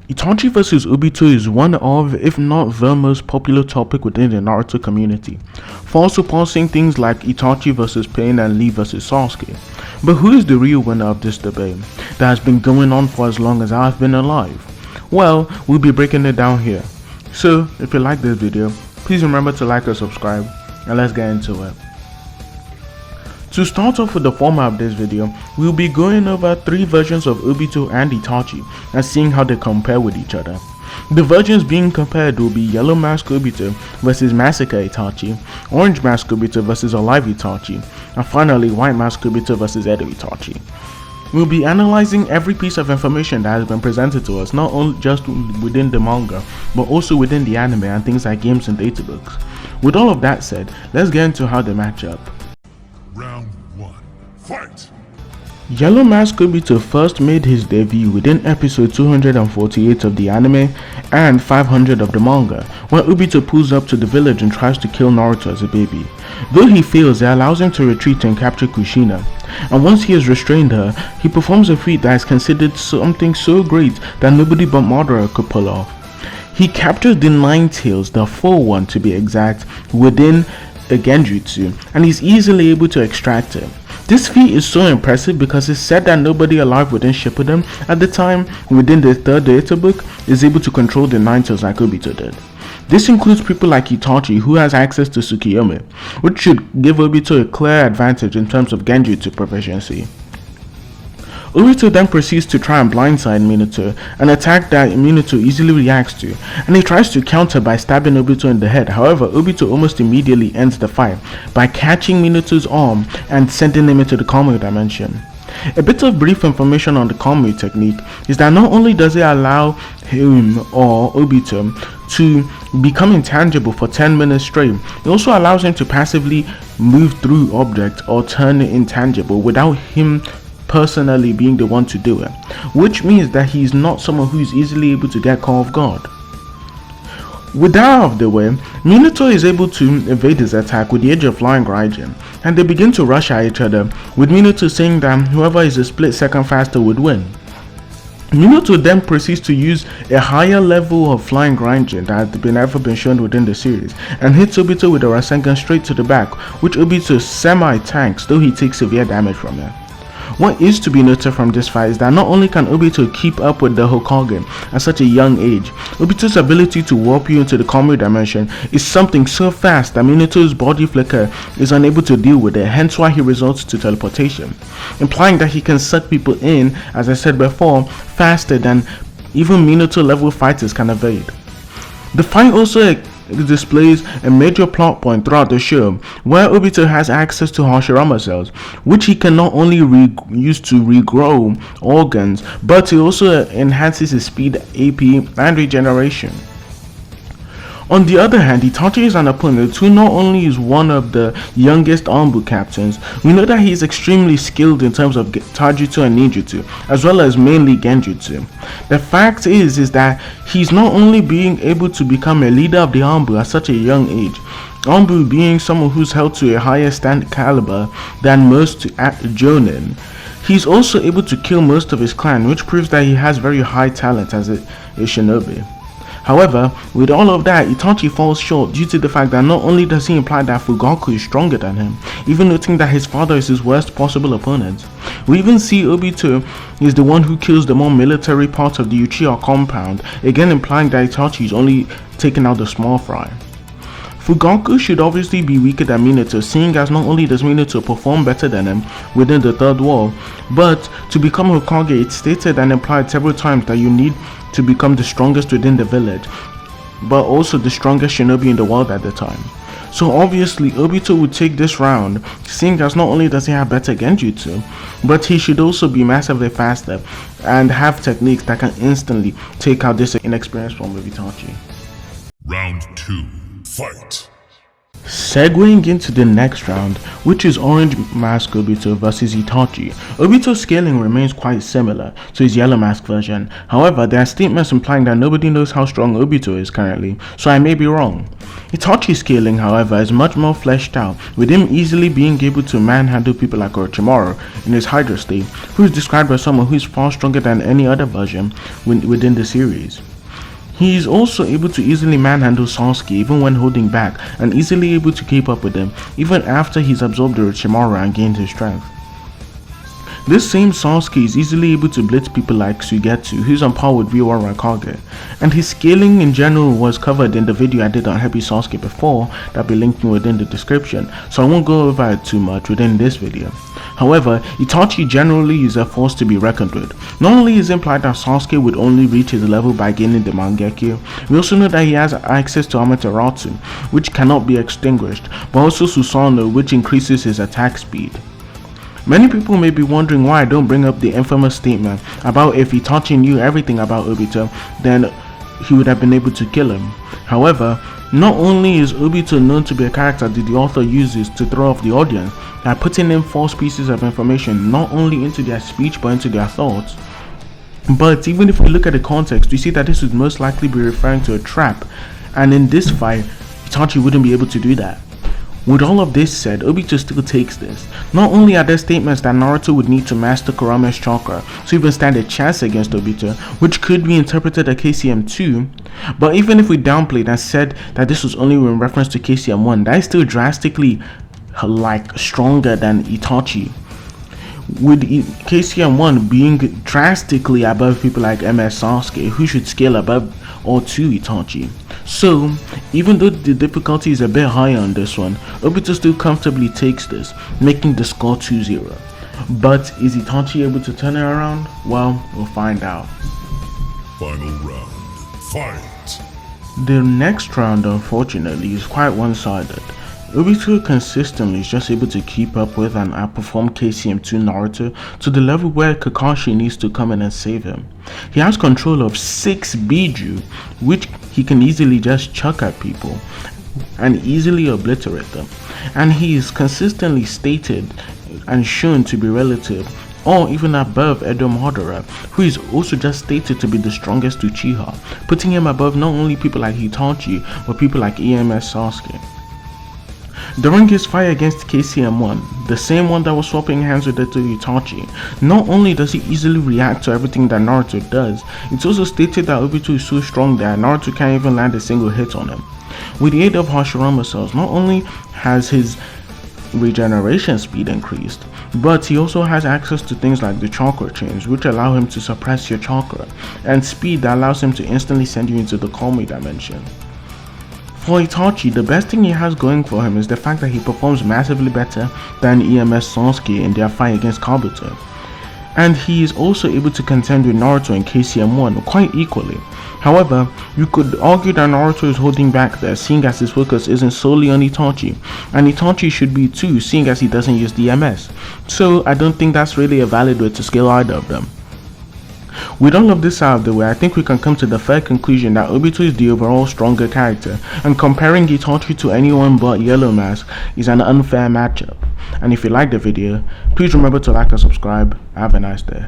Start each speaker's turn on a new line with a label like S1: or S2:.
S1: Itachi vs Obito is one of, if not the most popular topic within the Naruto community, far surpassing things like Itachi vs Pain and Lee vs Sasuke. But who is the real winner of this debate that has been going on for as long as I've been alive? Well, we'll be breaking it down here. So, if you like this video, please remember to like and subscribe, and let's get into it. To start off with the format of this video, we'll be going over 3 versions of Obito and Itachi and seeing how they compare with each other. The versions being compared will be Yellow Mask Obito vs Massacre Itachi, Orange Mask Obito vs Alive Itachi, and finally White Mask Obito vs Edo Itachi. We'll be analyzing every piece of information that has been presented to us, not only just within the manga, but also within the anime and things like games and databooks. With all of that said, let's get into how they match up.
S2: Round 1. Fight!
S1: Yellow Mask Obito first made his debut within episode 248 of the anime and 500 of the manga, where Obito pulls up to the village and tries to kill Naruto as a baby. Though he fails, it allows him to retreat and capture Kushina, and once he has restrained her, he performs a feat that is considered something so great that nobody but Madara could pull off. He captures the 9 tails, the full one to be exact, within a genjutsu, and he's easily able to extract it. This feat is so impressive because it's said that nobody alive within Shippuden at the time within the 3rd data book is able to control the 9 tails like Obito did. This includes people like Itachi, who has access to Tsukiyomi, which should give Obito a clear advantage in terms of genjutsu proficiency. Obito then proceeds to try and blindside Minato, an attack that Minato easily reacts to, and he tries to counter by stabbing Obito in the head. However, Obito almost immediately ends the fight by catching Minato's arm and sending him into the Kamui dimension. A bit of brief information on the Kamui technique is that not only does it allow him or Obito to become intangible for 10 minutes straight, it also allows him to passively move through objects or turn it intangible without him personally being the one to do it, which means that he's not someone who is easily able to get caught off guard. With that out of the way, Minato is able to evade his attack with the edge of flying Raijin, and they begin to rush at each other, with Minato saying that whoever is a split second faster would win. Minato then proceeds to use a higher level of flying Raijin that had ever been shown within the series, and hits Obito with a Rasengan straight to the back, which Obito semi-tanks, though he takes severe damage from it. What is to be noted from this fight is that not only can Obito keep up with the Hokage at such a young age, Obito's ability to warp you into the Kamui dimension is something so fast that Minato's body flicker is unable to deal with it, hence why he resorts to teleportation, implying that he can suck people in, as I said before, faster than even Minato level fighters can evade. The fight also displays a major plot point throughout the show, where Obito has access to Hashirama cells, which he can not only use to regrow organs, but it also enhances his speed, AP, and regeneration. On the other hand, Itachi is an opponent who not only is one of the youngest Anbu captains, we know that he is extremely skilled in terms of Taijutsu and Ninjutsu, as well as mainly Genjutsu. The fact is that he's not only being able to become a leader of the Anbu at such a young age, Anbu being someone who's held to a higher stand caliber than most Jonin, he's also able to kill most of his clan, which proves that he has very high talent as a shinobi. However, with all of that, Itachi falls short due to the fact that not only does he imply that Fugaku is stronger than him, even noting that his father is his worst possible opponent. We even see Obito is the one who kills the more military part of the Uchiha compound, again implying that Itachi is only taking out the small fry. Fugaku should obviously be weaker than Minato, seeing as not only does Minato perform better than him within the 3rd wall, but to become Hokage, it's stated and implied several times that you need to become the strongest within the village, but also the strongest shinobi in the world at the time. So obviously Obito would take this round, seeing as not only does he have better genjutsu, but he should also be massively faster and have techniques that can instantly take out this inexperienced form of Itachi.
S2: Round 2. Fight!
S1: Segueing into the next round, which is Orange Mask Obito versus Itachi. Obito's scaling remains quite similar to his Yellow Mask version. However, there are statements implying that nobody knows how strong Obito is currently, so I may be wrong. Itachi's scaling, however, is much more fleshed out, with him easily being able to manhandle people like Orochimaru in his Hydra state, who is described as someone who is far stronger than any other version within the series. He is also able to easily manhandle Sasuke even when holding back, and easily able to keep up with him even after he's absorbed Orochimaru and gained his strength. This same Sasuke is easily able to blitz people like Suigetsu, who's on par with Ryuwa Raikage, and his scaling in general was covered in the video I did on Happy Sasuke before that I'll be linking within the description, so I won't go over it too much within this video. However, Itachi generally is a force to be reckoned with. Not only is it implied that Sasuke would only reach his level by gaining the Mangekyo, we also know that he has access to Amaterasu, which cannot be extinguished, but also Susanoo, which increases his attack speed. Many people may be wondering why I don't bring up the infamous statement about if Itachi knew everything about Obito, then he would have been able to kill him. However, not only is Obito known to be a character that the author uses to throw off the audience by putting in false pieces of information not only into their speech but into their thoughts, but even if we look at the context, we see that this would most likely be referring to a trap, and in this fight, Itachi wouldn't be able to do that. With all of this said, Obito still takes this. Not only are there statements that Naruto would need to master Kurame's chakra to even stand a chance against Obito, which could be interpreted as KCM2, but even if we downplayed and said that this was only in reference to KCM1, that is still drastically stronger than Itachi, with KCM1 being drastically above people like MS Sasuke, who should scale above or to Itachi. So, even though the difficulty is a bit higher on this one, Obito still comfortably takes this, making the score 2-0. But is Itachi able to turn it around? Well, we'll find out.
S2: Final round. Fight!
S1: The next round, unfortunately, is quite one-sided. Obito consistently is just able to keep up with and outperform KCM2 Naruto to the level where Kakashi needs to come in and save him. He has control of 6 Biju, which he can easily just chuck at people and easily obliterate them, and he is consistently stated and shown to be relative or even above Edo Madara, who is also just stated to be the strongest Uchiha, putting him above not only people like Itachi but people like EMS Sasuke. During his fight against KCM1, the same one that was swapping hands with Itachi, not only does he easily react to everything that Naruto does, it's also stated that Obito is so strong that Naruto can't even land a single hit on him. With the aid of Hashirama cells, not only has his regeneration speed increased, but he also has access to things like the chakra chains, which allow him to suppress your chakra, and speed that allows him to instantly send you into the Kami dimension. For Itachi, the best thing he has going for him is the fact that he performs massively better than EMS Sasuke in their fight against Kabuto. And he is also able to contend with Naruto and KCM1 quite equally. However, you could argue that Naruto is holding back there, seeing as his focus isn't solely on Itachi, and Itachi should be too, seeing as he doesn't use DMS. So I don't think that's really a valid way to scale either of them. With all of this out of the way, I think we can come to the fair conclusion that Obito is the overall stronger character, and comparing Itachi to anyone but Yellow Mask is an unfair matchup. And if you liked the video, please remember to like and subscribe. Have a nice day.